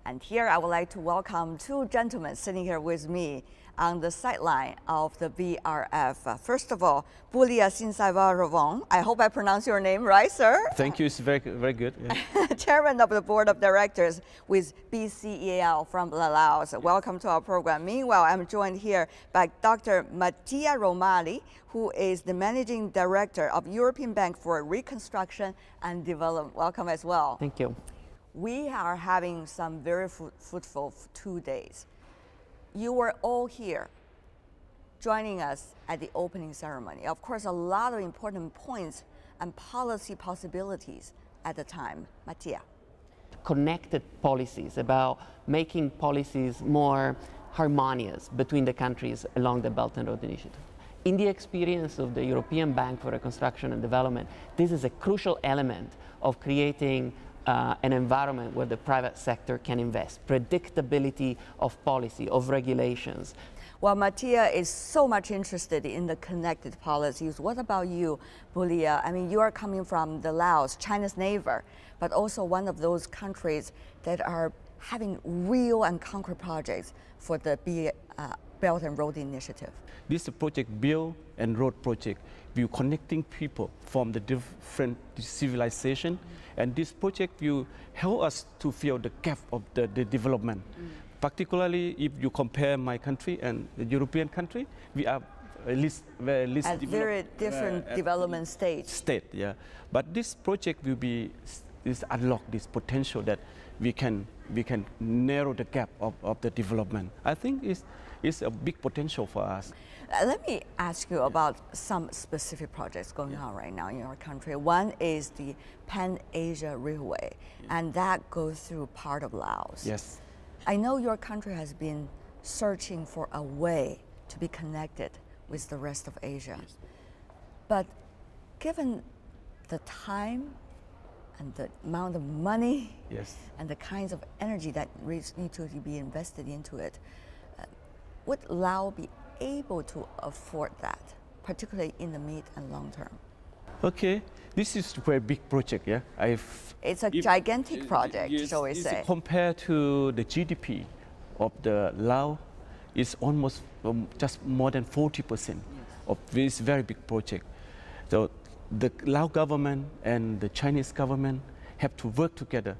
And here I would like to welcome two gentlemen sitting here with me on the sideline of the BRF. First of all, Bounleua Sinxayvoravong. I hope I pronounced your name right, sir. Thank you, it's very, very good. Yeah. Chairman of the Board of Directors with BCEL from Laos. Welcome to our program. Meanwhile, I'm joined here by Dr. Mattia Romani, who is the Managing Director of European Bank for Reconstruction and Development. Welcome as well. Thank you. We are having some very fruitful 2 days. You were all here joining us at the opening ceremony. Of course, a lot of important points and policy possibilities at the time. Mattia. Connected policies, about making policies more harmonious between the countries along the Belt and Road Initiative. In the experience of the European Bank for Reconstruction and Development, this is a crucial element of creating an environment where the private sector can invest, predictability of policy, of regulations. Well, Mattia is so much interested in the connected policies. What about you, Bounleua? I mean, you are coming from the Laos, China's neighbor, but also one of those countries that are having real and concrete projects for the Belt and Road Initiative. This project, Belt and Road project, will connecting people from the different civilization, and this project will help us to fill the gap of the development. Particularly if you compare my country and the European country, we are at least very different development stage. Yeah. But this project will be unlock this potential that we can narrow the gap of the development. I think it's a big potential for us. Let me ask you about some specific projects going on right now in your country. One is the Pan-Asia Railway, and that goes through part of Laos. Yes. I know your country has been searching for a way to be connected with the rest of Asia. Yes. But given the time and the amount of money yes. and the kinds of energy that need to be invested into it, would Laos be able to afford that, particularly in the mid and long term? Okay, this is a very big project, yeah. It's a gigantic project, yes, shall we say. Compared to the GDP of the Laos, it's almost just more than 40% of this very big project. So the Lao government and the Chinese government have to work together,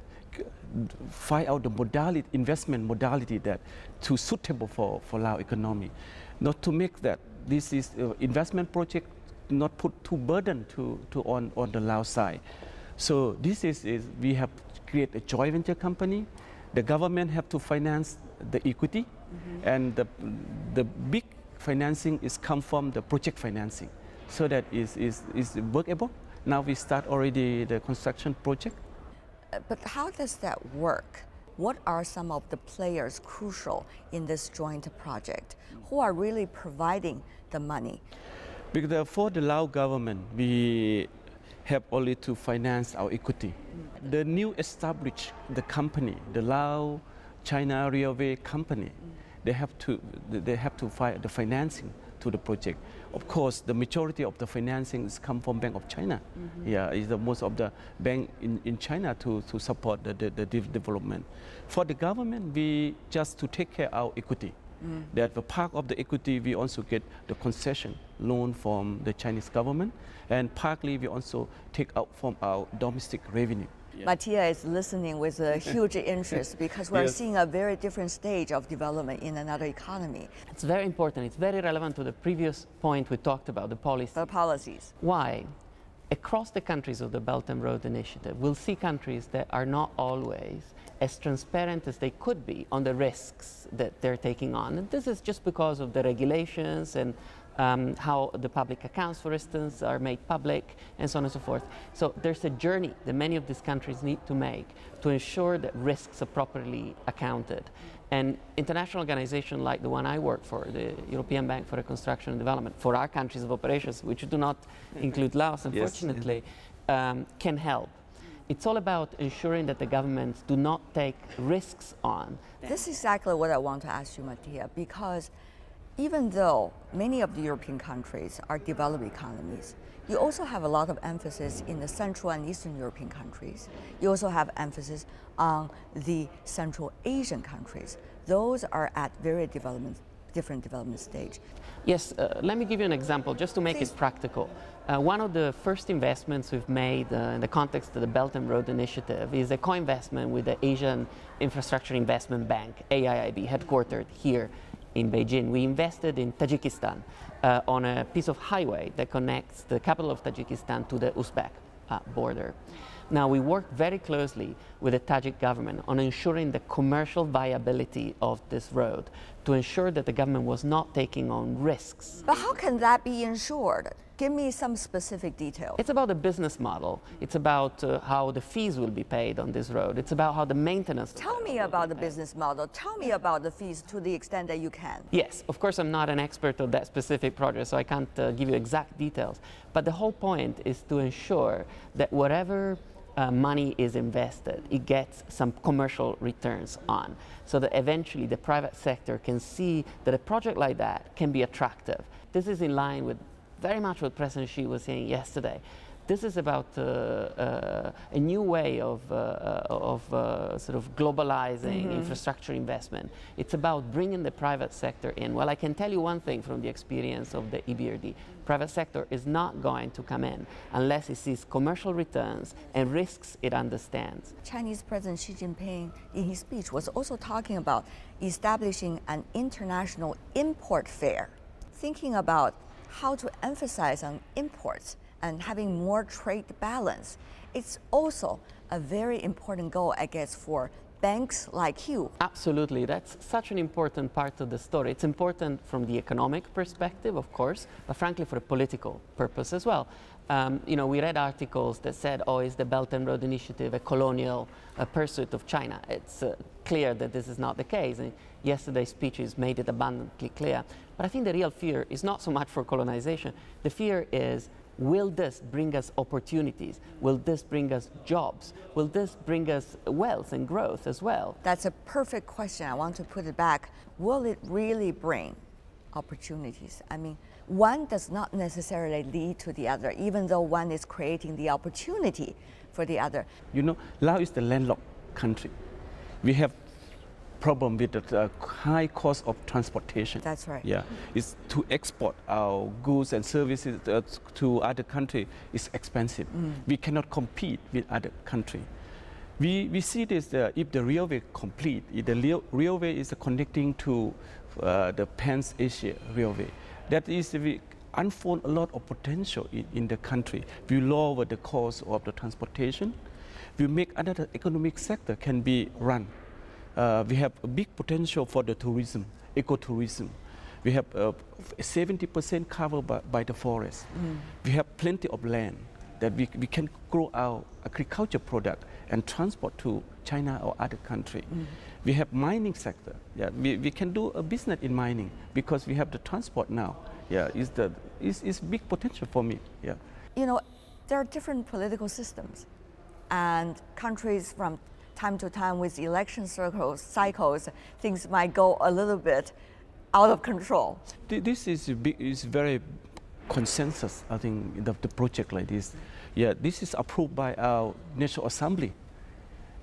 find out the modality, investment modality that too suitable for Lao economy. Not to make that this is investment project not put too burden on the Lao side. So this is we have to create a joint venture company. The government have to finance the equity, and the big financing is come from the project financing. So that is workable. Now we start already the construction project. But how does that work? What are some of the players crucial in this joint project? Who are really providing the money? Because for the Lao government, we have only to finance our equity. The new established the company, the Lao China Railway Company, they have to find the financing to the project. Of course, the majority of the financing is come from Bank of China. Yeah, is the most of the bank in China to support the development. For the government, we just to take care of our equity. That the part of the equity we also get the concession loan from the Chinese government, and partly we also take out from our domestic revenue. Yeah. Mattia is listening with a huge interest because we're yes. seeing a very different stage of development in another economy. It's very important. It's very relevant to the previous point we talked about, the policy. The policies. Why? Across the countries of the Belt and Road Initiative, we'll see countries that are not always as transparent as they could be on the risks that they're taking on. And this is just because of the regulations and how the public accounts, for instance, are made public, and so on and so forth. So there's a journey that many of these countries need to make to ensure that risks are properly accounted. And international organizations like the one I work for, the European Bank for Reconstruction and Development, for our countries of operations, which do not include Laos, unfortunately, can help. It's all about ensuring that the governments do not take risks on. This is exactly what I want to ask you, Mattia, because Even though many of the European countries are developed economies, you also have a lot of emphasis in the Central and Eastern European countries. You also have emphasis on the Central Asian countries. Those are at very different development stage. Yes, let me give you an example just to make Please. it practical. One of the first investments we've made in the context of the Belt and Road Initiative is a co-investment with the Asian Infrastructure Investment Bank, AIIB, headquartered here in Beijing. We invested in Tajikistan on a piece of highway that connects the capital of Tajikistan to the Uzbek border. Now, we worked very closely with the Tajik government on ensuring the commercial viability of this road, to ensure that the government was not taking on risks. But how can that be ensured? Give me some specific details. It's about the business model. It's about how the fees will be paid on this road. It's about how the maintenance. Tell me about the business model. Tell me about the fees to the extent that you can. Yes, of course, I'm not an expert of that specific project, so I can't give you exact details. But the whole point is to ensure that whatever money is invested, it gets some commercial returns on, so that eventually the private sector can see that a project like that can be attractive. This is in line with very much what President Xi was saying yesterday. This is about a new way of sort of globalizing infrastructure investment. It's about bringing the private sector in. Well, I can tell you one thing from the experience of the EBRD. Private sector is not going to come in unless it sees commercial returns and risks it understands. Chinese President Xi Jinping, in his speech, was also talking about establishing an international import fair, thinking about how to emphasize on imports and having more trade balance. It's also a very important goal, I guess, for banks like you. Absolutely, that's such an important part of the story. It's important from the economic perspective, of course, but frankly for a political purpose as well. You know, we read articles that said, oh, is the Belt and Road Initiative a colonial pursuit of China? It's clear that this is not the case. And yesterday's speeches made it abundantly clear. But I think the real fear is not so much for colonization. The fear is, will this bring us opportunities? Will this bring us jobs? Will this bring us wealth and growth as well? That's a perfect question. I want to put it back. Will it really bring opportunities? I mean, one does not necessarily lead to the other, even though one is creating the opportunity for the other. You know, Laos is the landlocked country. We have problem with the high cost of transportation. That's right. Yeah, it's to export our goods and services to other countries is expensive. We cannot compete with other countries. We see this if the railway complete. If the railway is connecting to the Pan-Asia railway, that is we unfold a lot of potential in the country. We lower the cost of the transportation. We make another economic sector can be run. We have a big potential for the tourism, ecotourism. We have 70% covered by the forest. We have plenty of land that we can grow our agriculture product and transport to China or other country. We have mining sector. Yeah, we can do a business in mining because we have the transport now. Yeah, it's big potential for me. Yeah. You know, there are different political systems, and countries from time to time with election cycles, things might go a little bit out of control. This is very consensus, I think, the project like this. Yeah, this is approved by our National Assembly.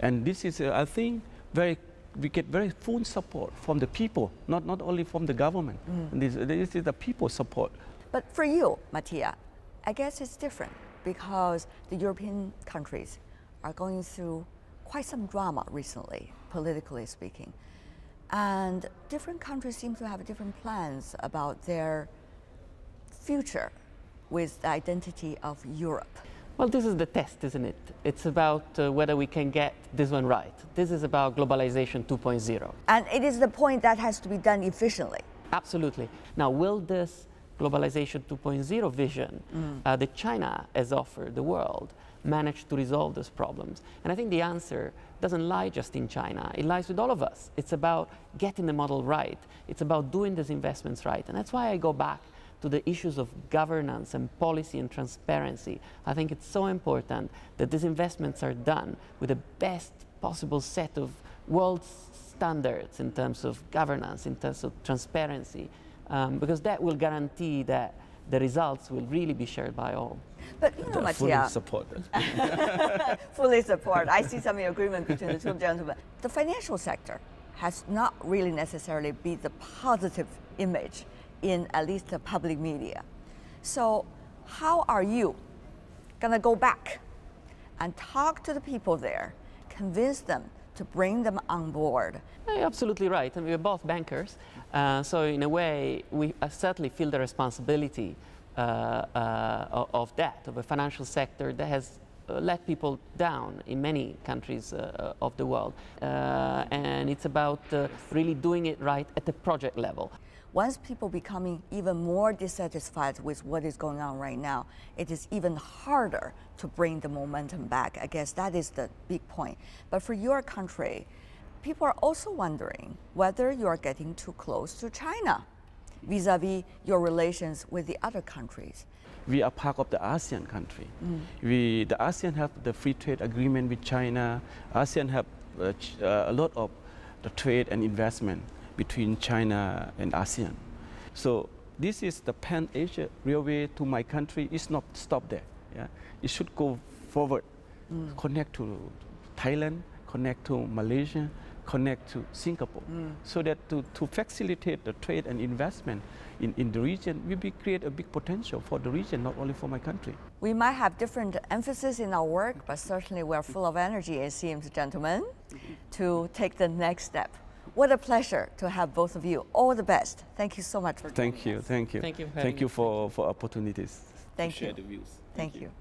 And this is, I think, we get very full support from the people, not only from the government. This is the people support. But for you, Mattia, I guess it's different because the European countries are going through quite some drama recently, politically speaking. And different countries seem to have different plans about their future with the identity of Europe. Well, this is the test, isn't it? It's about whether we can get this one right. This is about globalization 2.0. And it is the point that has to be done efficiently. Absolutely. Now, will this globalization 2.0 vision that China has offered the world manage to resolve those problems? And I think the answer doesn't lie just in China. It lies with all of us. It's about getting the model right. It's about doing these investments right. And that's why I go back to the issues of governance and policy and transparency. I think it's so important that these investments are done with the best possible set of world standards in terms of governance, in terms of transparency, because that will guarantee that the results will really be shared by all. But you know, Fully Mattia, support. fully support. I see some agreement between the two gentlemen. The financial sector has not really necessarily been the positive image in at least the public media. So how are you going to go back and talk to the people there, convince them to bring them on board? You're absolutely right. And we're both bankers. So in a way, we certainly feel the responsibility of that, of a financial sector that has let people down in many countries of the world. And it's about really doing it right at the project level. Once people becoming even more dissatisfied with what is going on right now, it is even harder to bring the momentum back. I guess that is the big point. But for your country, people are also wondering whether you are getting too close to China vis-a-vis your relations with the other countries. We are part of the ASEAN country. The ASEAN have the free trade agreement with China. ASEAN have a lot of the trade and investment between China and ASEAN. So this is the Pan-Asia Railway to my country. It's not stop there. Yeah? It should go forward, connect to Thailand, connect to Malaysia, connect to Singapore, so that to facilitate the trade and investment in the region, we create a big potential for the region, not only for my country. We might have different emphasis in our work, but certainly we're full of energy, it seems, gentlemen, to take the next step. What a pleasure to have both of you. All the best. Thank you so much for joining us. Thank you. Thank you. Thank you for opportunities Thank to share you. the views. Thank you.